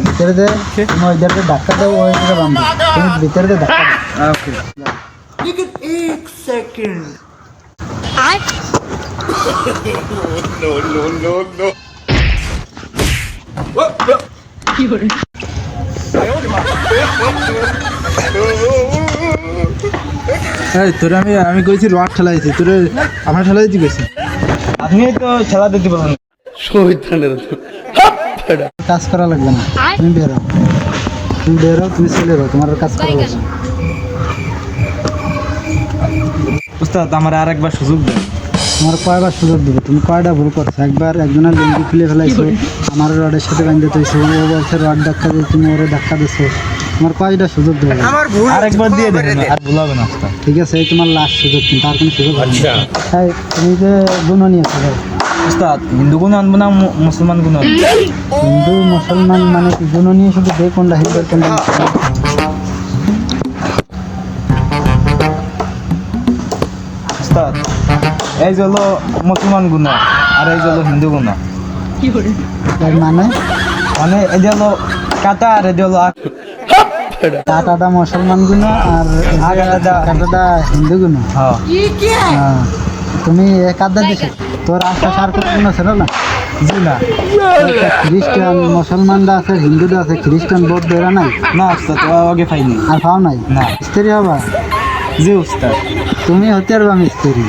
ভিতরে দে, তুমি ওইটাকে ধাক্কা দাও, ওইটাকে বান্ধো। তুমি ভিতরে দে ধাক্কা দাও। ওকে। এই তোরে আমি কইছি রড ঠেলাইছি, তোরে আমার ঠেলাইছি কইছি। আপনি তো খেলা দিতে পারবেন। কাজ করা লাগবে না, তুমি বেরো, তুমি বেরো, তুমি চলে যাও, তোমার আর কাজ করা লাগবে না। উস্তাদ আমার আর একবার সুযোগ দেন। তোমার কয়বার সুযোগ দেবো? তুমি কয়টা ভুল করছো? একবার একজনের লুঙ্গি খুলে ফেলাইছো, আমার রডের সাথে বাঁধতে চাইছো, ও বলছে রড ধাক্কা দিয়ে, তুমি ওরে ধাক্কা দিছো। তোমার কয়টা সুযোগ দেবো? আরেকবার দিয়ে দেবেন, আর ভুল হবে না উস্তাদ। ঠিক আছে, এই তোমার লাস্ট সুযোগ, কিন্তু আর কোনো সুযোগ হবে না। তাই তুমি যে গুণ নিয়েছো ভাই, উস্তাদ হিন্দু গুণ আনবো না মুসলমান গুণ আনবো? হিন্দু মুসলমান মানে কি গুণ নিয়ে শুধু যে কোনটা হিন্দু কোনটা উস্তাদ এই যে হলো মুসলমান গুণ আর এই যে হলো হিন্দু গুণ। এর মানে মানে এই যে হলো কাটা আর এই যে হলো কাটাটা মুসলমান গুণ আর কাটাটা হিন্দু গুণ। হ্যাঁ। হ্যাঁ, তুমি এক আধা দিছো, তোর আশপাশে আর কোনো গুণ আছে না? জি না। খ্রিস্টান মুসলমানরা আছে, হিন্দুরা আছে, খ্রিস্টান বৌদ্ধ এরা নাই? না উস্তাদ আগে পাইনি। আর পাও নাই? না। মিস্ত্রি হবা? জি উস্তাদ। তুমি হতে পারবা মিস্ত্রি।